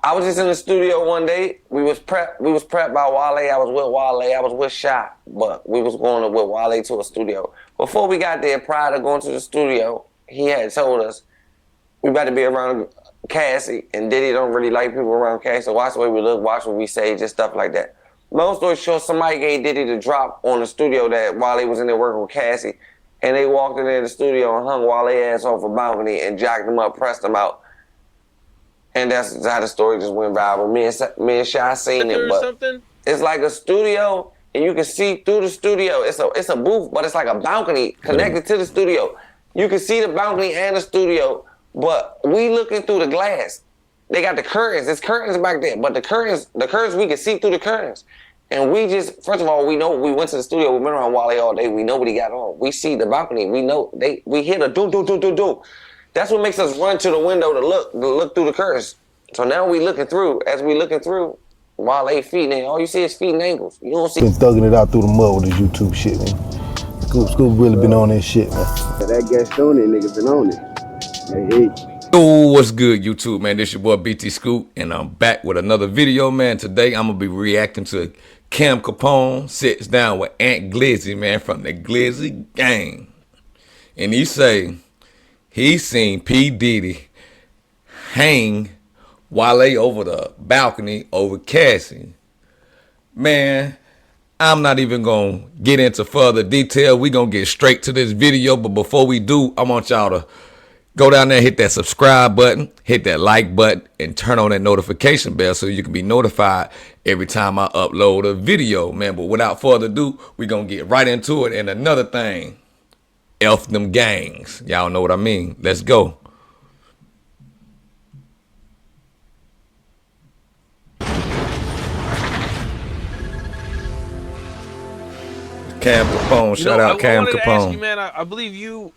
I was just in the studio one day. We was prepped by Wale. I was with Wale. I was with Shy, but we was going with Wale to a studio. Before we got there, prior to going to the studio, he had told us we about to be around Cassie, and Diddy don't really like people around Cassie. So watch the way we look, watch what we say, just stuff like that. Long story short, somebody gave Diddy the drop on the studio that Wale was in there working with Cassie, and they walked in there the studio and hung Wale ass off a balcony and jacked him up, pressed him out. And that's how the story just went viral. Me and Shy seen it, but it's like a studio, and you can see through the studio. It's a booth, but it's like a balcony connected to the studio. You can see the balcony and the studio, but we looking through the glass. They got the curtains. There's curtains back there, but the curtains we can see through the curtains. And we just, first of all, we know we went to the studio. We've been around Wale all day. We know what he got on. We see the balcony. We know we hear the do do do do do. That's what makes us run to the window to look through the curtains. So now we looking through. As we looking through, Wale feet, and all you see is feet and ankles. You don't see. Been thugging it out through the mud with this YouTube shit, man. Scoop really been on that shit, man. That Gaston nigga been on it. Hey. Yo, what's good, YouTube, man? This your boy BT Scoop, and I'm back with another video, man. Today I'm gonna be reacting to Cam Capone sits down with Ant Glizzy, man, from the Glizzy gang, and he say he seen P. Diddy hang Wale over the balcony over Cassie. Man, I'm not even going to get into further detail. We going to get straight to this video. But before we do, I want y'all to go down there, hit that subscribe button, hit that like button, and turn on that notification bell so you can be notified every time I upload a video, man. But without further ado, we going to get right into it. And another thing, F them gangs. Y'all know what I mean. Let's go. Cam Capone, shout out Cam Capone. To ask you, man, I believe you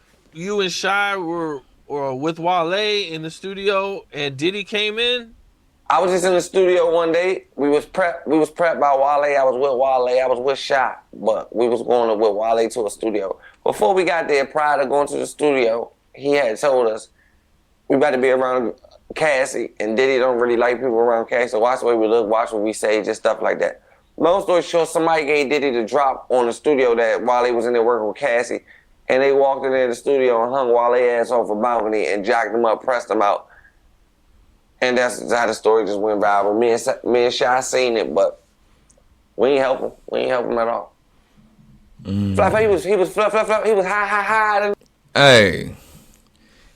and Shy were with Wale in the studio, and Diddy came in. I was just in the studio one day. We was prepped by Wale. I was with Wale. I was with Shy, but we was going with Wale to a studio. Before we got there, prior to going to the studio, he had told us we about to be around Cassie, and Diddy don't really like people around Cassie. So watch the way we look, watch what we say, just stuff like that. Long story short, somebody gave Diddy the drop on the studio that Wale was in there working with Cassie, and they walked in there the studio and hung Wale ass off a balcony and jacked him up, pressed him out. And that's how the story just went viral. Me and Shy seen it, but we ain't help him. We ain't help him at all. He was high. Hey,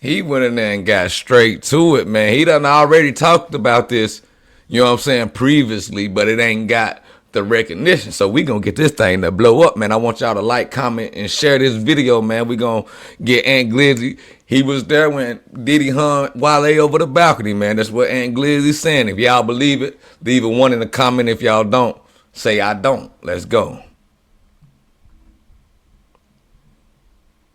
he went in there and got straight to it, man. He done already talked about this, you know what I'm saying, previously, but it ain't got the recognition. So we gonna get this thing to blow up, man. I want y'all to like, comment, and share this video, man. We gonna get Ant Glizzy. He was there when Diddy hung Wale over the balcony, man. That's what Ant Glizzy's saying. If y'all believe it, leave a 1 in the comment. If y'all don't, say I don't. Let's go.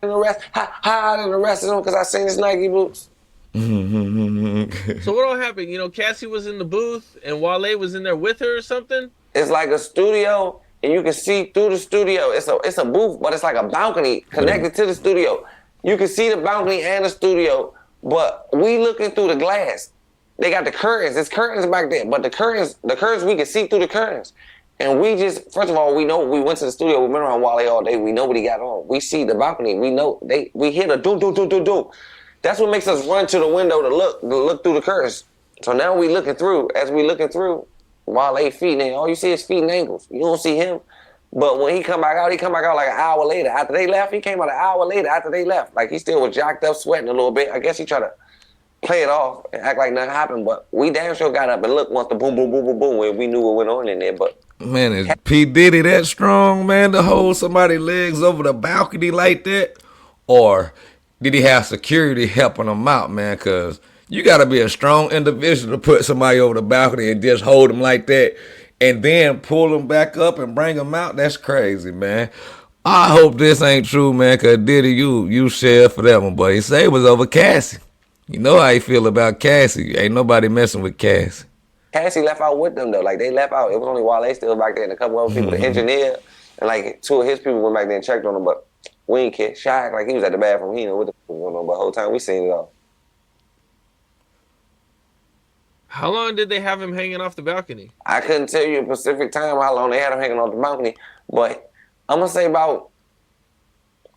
Hide and arrested him because I seen his Nike boots. So what all happened? You know, Cassie was in the booth and Wale was in there with her or something? It's like a studio, and you can see through the studio. It's a booth, but it's like a balcony connected to the studio. You can see the balcony and the studio, but we looking through the glass. They got the curtains. There's curtains back there, but the curtains we can see through the curtains. And we just, first of all, we know we went to the studio. We've been around Wale all day. We know what he got on. We see the balcony. We know we hear the do do do do do. That's what makes us run to the window to look through the curtains. So now we looking through. As we looking through, Wale feet, and all you see is feet and ankles. You don't see him. But when he come back out like an hour later. After they left, he came out an hour later after they left. Like he still was jacked up, sweating a little bit. I guess he tried to play it off and act like nothing happened. But we damn sure got up and looked once the boom, boom, boom, boom, boom, when we knew what went on in there. But man, is P. Diddy that strong, man, to hold somebody's legs over the balcony like that? Or did he have security helping him out, man? Because you got to be a strong individual to put somebody over the balcony and just hold them like that and then pull them back up and bring them out. That's crazy, man. I hope this ain't true, man, because Diddy, you shared for that one, but he say it was over Cassie. You know how he feel about Cassie. Ain't nobody messing with Cassie. Cassie left out with them, though. Like, they left out. It was only Wale still back there and a couple other people, the engineer, and, like, 2 of his people went back there and checked on him, but we ain't care. Shy like he was at the bathroom. He didn't know what the fuck was going on, but the whole time we seen it all. How long did they have him hanging off the balcony? I couldn't tell you a specific time how long they had him hanging on the balcony, but I'm gonna say about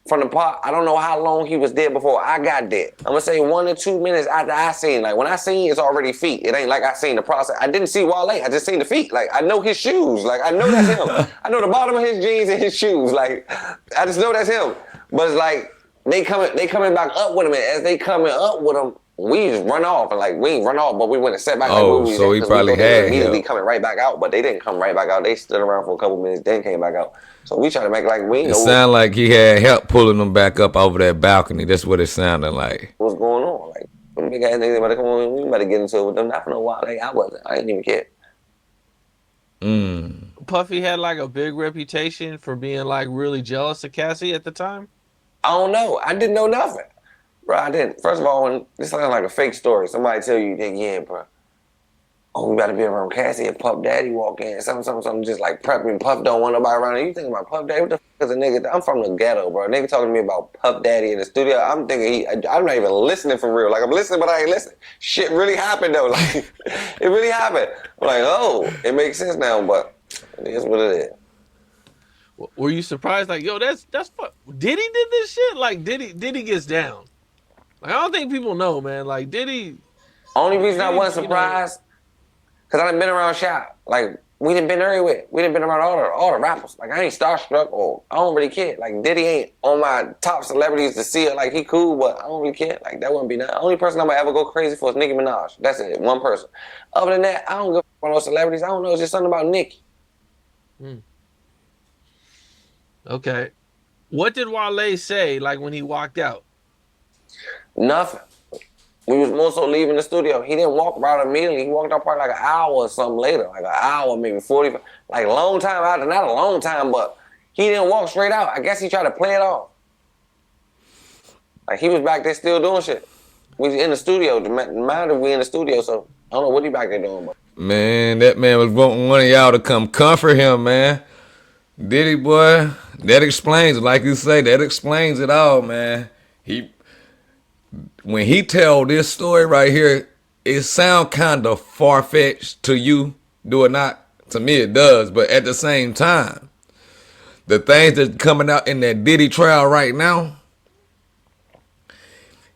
from the pot. I don't know how long he was there before I got there. I'm gonna say 1 to 2 minutes after I seen. Like when I seen, it's already feet. It ain't like I seen the process. I didn't see Wale. I just seen the feet. Like I know his shoes. Like I know that's him. I know the bottom of his jeans and his shoes. Like I just know that's him. But it's like they coming back up with him, and as they coming up with him, we just run off and like we ain't run off, but we went and set back. Oh, like, so he probably had immediately help. coming right back out, but they didn't come right back out. They stood around for a couple minutes, then came back out. So we try to make like we It know sounded like he had help pulling them back up over that balcony. That's what it sounded like. what's going on. Like them big ass niggas better come on, we better get into it with them. Not for no while. Like I didn't even care. Puffy had like a big reputation for being like really jealous of Cassie at the time. I don't know. I didn't know nothing. Bro, I didn't. First of all, when this sounds like a fake story, somebody tell you, think, yeah, bro. Oh, we gotta be around Cassie and Puff Daddy walk in. Something just like prepping. Puff don't want nobody around. You think about Puff Daddy? What the fuck is a nigga? I'm from the ghetto, bro. Nigga talking to me about Puff Daddy in the studio. I'm thinking I'm not even listening for real. Like I'm listening, but I ain't listening. Shit really happened though. Like it really happened. I'm like, oh, it makes sense now, but it is what it is. Were you surprised? Like, yo, that's Diddy did this shit. Like Diddy gets down. Like I don't think people know, man. Like Diddy. Only reason I wasn't You know, surprised, cause I done been around Shop. Like we done been everywhere. We done been around all the rappers. Like I ain't starstruck or I don't really care. Like Diddy ain't on my top celebrities to see it. Like he cool, but I don't really care. Like that wouldn't be nothing. Only person I'm gonna ever go crazy for is Nicki Minaj. That's it. One person. Other than that, I don't give a fuck about no celebrities. I don't know. It's just something about Nicki. Okay. What did Wale say like when he walked out? Nothing. We was more so leaving the studio. He didn't walk out immediately. He walked out probably like an hour or something later. Like an hour, maybe 40. Like a long time after. Not a long time, but he didn't walk straight out. I guess he tried to play it off. Like he was back there still doing shit. We was in the studio. The matter we in the studio, so I don't know what he back there doing. But Man, that man was wanting one of y'all to come comfort him, man. Diddy, boy, that explains it. Like you say, that explains it all, man. When he tell this story right here, it sound kind of far-fetched to you, do it not? To me, it does. But at the same time, the things that's coming out in that Diddy trial right now,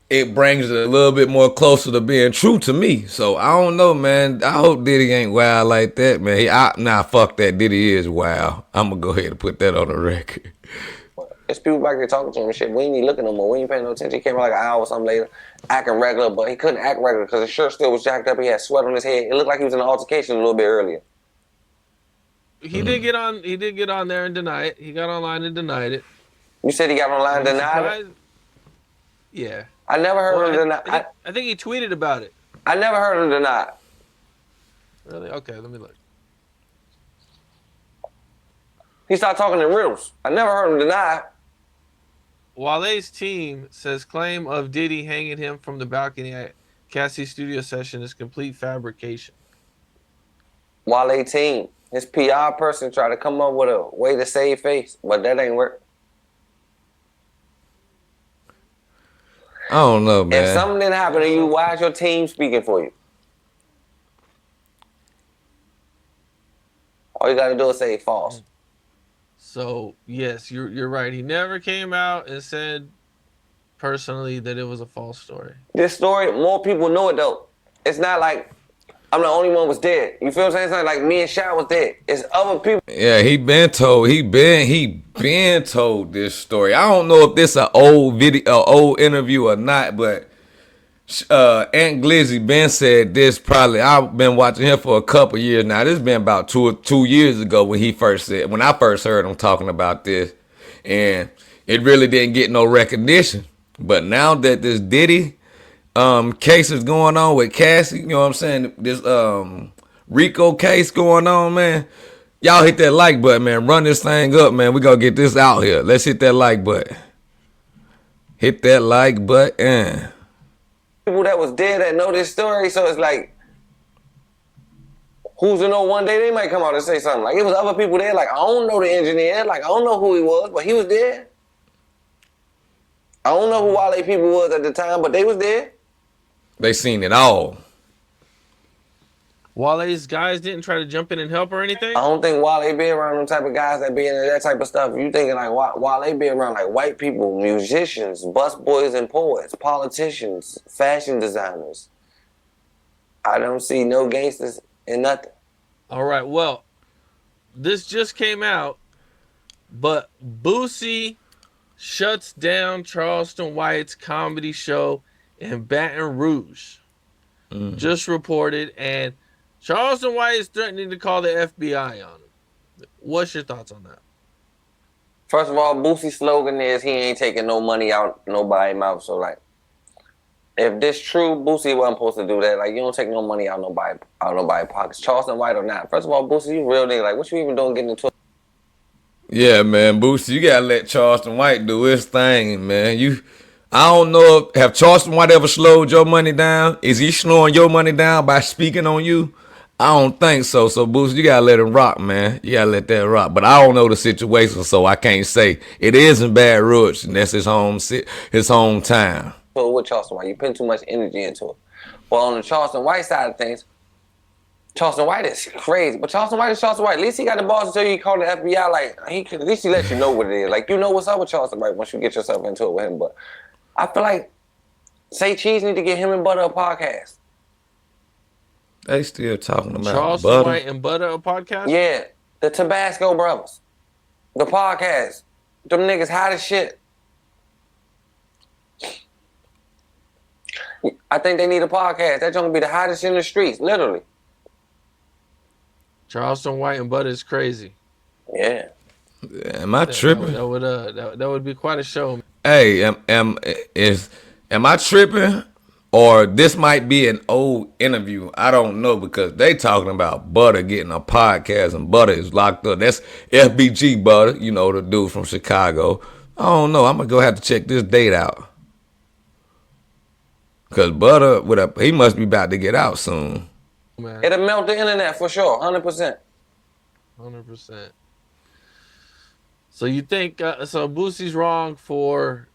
it brings it a little bit more closer to being true to me. So I don't know, man. I hope Diddy ain't wild like that, man. Nah, fuck that. Diddy is wild. I'm gonna go ahead and put that on the record. there's people back there talking to him and shit. We ain't even looking no more. We ain't paying no attention. He came out like an hour or something later, acting regular, but he couldn't act regular because his shirt still was jacked up. He had sweat on his head. It looked like he was in an altercation a little bit earlier. He did get on. He did get on there and deny it. He got online and denied it. You said he got online and denied it? Yeah. I never heard him deny it. I think he tweeted about it. I never heard him deny it. Really? Okay, let me look. He started talking in riddles. I never heard him deny it. Wale's team says claim of Diddy hanging him from the balcony at Cassie's studio session is complete fabrication. Wale team, his PR person tried to come up with a way to save face, but that ain't work. I don't know, man. If something didn't happen to you, why is your team speaking for you? All you gotta do is say false. So yes, you're right. He never came out and said personally that it was a false story. This story, more people know it though. It's not like I'm the only one was dead. You feel what I'm saying? It's not like me and Shaq was dead. It's other people. Yeah, he been told this story. I don't know if this an old video, old interview or not, but Ant Glizzy been said this probably. I've been watching him for a couple years now. This been about two years ago when I first heard him talking about this, and it really didn't get no recognition. But now that this Diddy case is going on with Cassie, you know what I'm saying? This Rico case going on, man. Y'all hit that like button, man. Run this thing up, man. We gonna get this out here. Let's hit that like button. Hit that like button. People that was dead that know this story, so it's like, who's to know one day they might come out and say something. Like, it was other people there, like, I don't know the engineer, like, I don't know who he was, but he was there. I don't know who Wale people was at the time, but they was there. They seen it all. Wale's guys didn't try to jump in and help or I anything? don't think Wale be around them type of guys that be into that type of stuff. You thinking like Wale be around like white people, musicians, busboys and poets, politicians, fashion designers. I don't see no gangsters in nothing. All right, well, this just came out, but Boosie shuts down Charleston White's comedy show in Baton Rouge. Just reported, and Charleston White is threatening to call the FBI on him. What's your thoughts on that? First of all, Boosie's slogan is he ain't taking no money out nobody's mouth. So like, if this true, Boosie wasn't supposed to do that. Like, you don't take no money out nobody's pockets. Charleston White or not. First of all, Boosie, you real nigga. Like, what you even doing getting into? Yeah, man, Boosie, you gotta let Charleston White do his thing, man. I don't know have Charleston White ever slowed your money down? Is he slowing your money down by speaking on you? I don't think so. So, Boosie, you gotta let him rock, man. You gotta let that rock. But I don't know the situation, so I can't say. It is in Baton Rouge, and that's his hometown. With Charleston White, you putting too much energy into it. Well, on the Charleston White side of things, Charleston White is crazy. But Charleston White is Charleston White. At least he got the balls to tell you he called the FBI. Like, at least he let you know what it is. Like, you know what's up with Charleston White once you get yourself into it with him. But I feel like Say Cheese need to get him and Butter a podcast. They still talking about Charleston Butter. White and Butter a podcast? Yeah, the Tabasco brothers. The podcast. Them niggas hot as shit. I think they need a podcast. That's gonna be the hottest in the streets, literally. Charleston White and Butter is crazy. Yeah. Am I tripping? That would be quite a show. Hey, am I tripping? Or this might be an old interview. I don't know, because they talking about Butter getting a podcast and Butter is locked up. That's FBG Butter, you know, the dude from Chicago. I don't know. I'm going to have to check this date out. Because Butter, he must be about to get out soon. Man. It'll melt the internet for sure, 100%. 100%. So you think, so Boosie's wrong for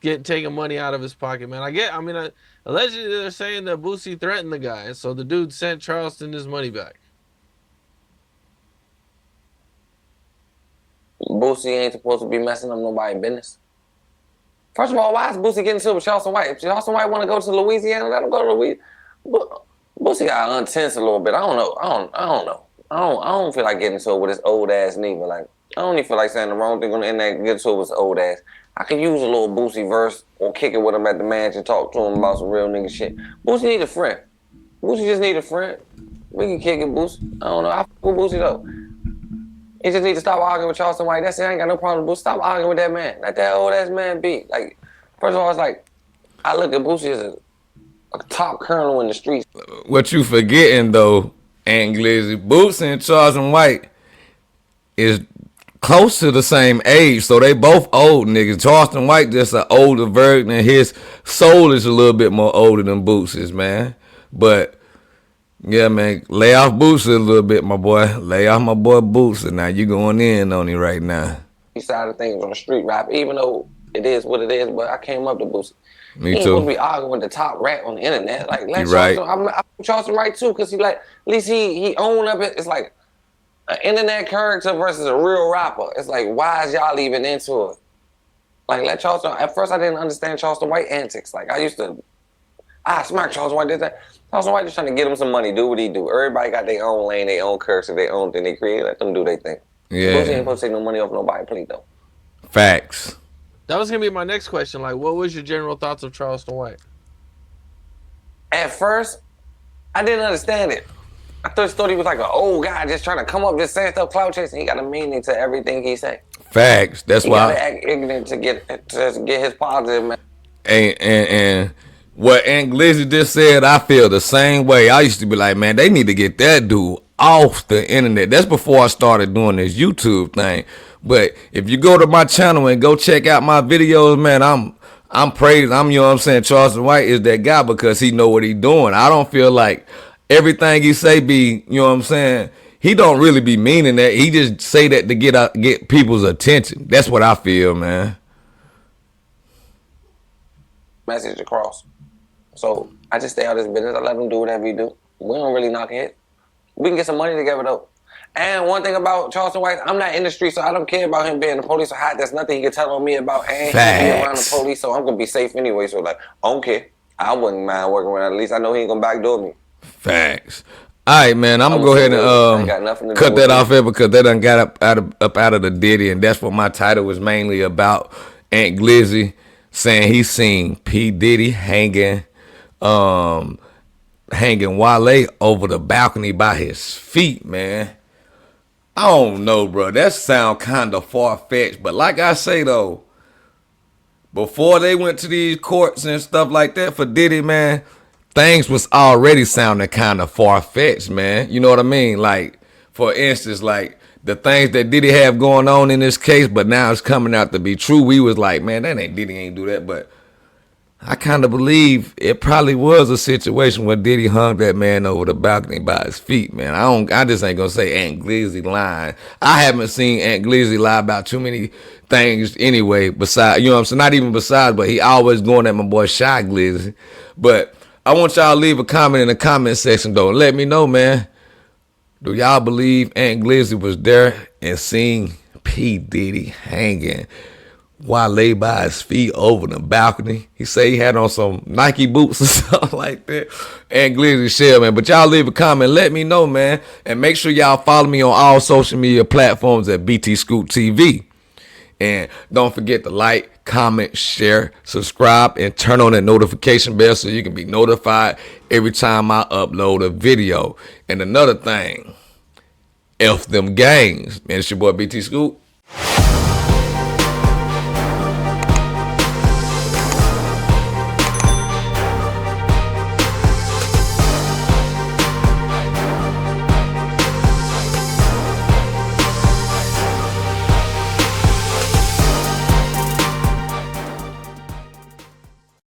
taking money out of his pocket, man. Allegedly they're saying that Boosie threatened the guy, so the dude sent Charleston his money back. Boosie ain't supposed to be messing up nobody's business. First of all, why is Boosie getting into it with Charleston White? If Charleston White want to go to Louisiana, let him go to Louisiana. Boosie got untense a little bit. I don't know. I don't feel like getting into it with his old ass neither. Like, I don't even feel like saying the wrong thing on the internet, get into it with his old ass. I could use a little Boosie verse or kick it with him at the mansion, talk to him about some real nigga shit. Boosie need a friend. Boosie just need a friend. We can kick it, Boosie. I don't know. I fuck with Boosie though. He just need to stop arguing with Charleston White. That's it. I ain't got no problem with Boosie. Stop arguing with that man. Let that old ass man be. Like, first of all, it's like, I look at Boosie as a top colonel in the streets. What you forgetting though, Ant Glizzy, Boosie and Charleston White is close to the same age, so they both old niggas. Charleston White just an older version, and his soul is a little bit more older than Boosie's, man. But yeah, man, lay off Boosie a little bit, my boy. Lay off my boy Boosie. Now you going in on him right now. Side of things on the street rap, even though it is what it is, but I came up to Boosie. Me he ain't too. supposed to be arguing with the top rat on the internet. Like, let Right. Charleston, I'm Charleston White too, because he like, at least he owned up it. It's like an internet character versus a real rapper. It's like, why is y'all even into it? Like, let Charleston. At first, I didn't understand Charleston White antics. Like, I smack Charleston White. Did that. Charleston White just trying to get him some money, do what he do. Everybody got their own lane, their own character, their own thing they create. Let them do their thing. Yeah. Boosie ain't supposed to take no money off nobody, please though. Facts. That was gonna be my next question. Like, what was your general thoughts of Charleston White? At first, I didn't understand it. I thought he was like an old guy just trying to come up, just saying stuff, clout chasing. He got a meaning to everything he say. Facts. That's He why. gotta act ignorant to get his positive, man. And what Ant Glizzy just said, I feel the same way. I used to be like, man, they need to get that dude off the internet. That's before I started doing this YouTube thing. But if you go to my channel and go check out my videos, man, I'm praising. You know what I'm saying? Charleston White is that guy because he know what he doing. I don't feel like everything he say be, you know what I'm saying? He don't really be meaning that. He just say that to get people's attention. That's what I feel, man. Message across. So I just stay out of his business. I let him do whatever he do. We don't really knock it. We can get some money together though. And one thing about Charleston White, I'm not in the street, so I don't care about him being the police or hot. There's nothing he can tell on me about. And he be around the police, so I'm gonna be safe anyway. So like, I don't care. I wouldn't mind working around. At least I know he ain't gonna backdoor me. Facts. All right, man. I'm gonna go ahead and cut that off here because they done got up out of the Diddy, and that's what my title was mainly about. Ant Glizzy saying he seen P Diddy hanging Wale over the balcony by his feet, man. I don't know, bro. That sound kind of far-fetched, but like I say though, before they went to these courts and stuff like that for Diddy, man, things was already sounding kind of far-fetched, man. You know what I mean? Like, for instance, like the things that Diddy have going on in this case, but now it's coming out to be true. We was like, man, that ain't Diddy ain't do that, but I kind of believe it probably was a situation where Diddy hung that man over the balcony by his feet, man. I just ain't gonna say Ant Glizzy lying. I haven't seen Ant Glizzy lie about too many things anyway, besides, you know what I'm saying? Not even besides, but he always going at my boy Shy Glizzy. But I want y'all to leave a comment in the comment section though. Let me know, man. Do y'all believe Ant Glizzy was there and seen P. Diddy hanging Wale by his feet over the balcony? He say he had on some Nike boots or something like that. Ant Glizzy shell, man. But y'all leave a comment. Let me know, man. And make sure y'all follow me on all social media platforms at BT Scoop TV. And don't forget to like, comment, share, subscribe, and turn on that notification bell so you can be notified every time I upload a video. And another thing, F them gangs. Man, it's your boy BT Scoop.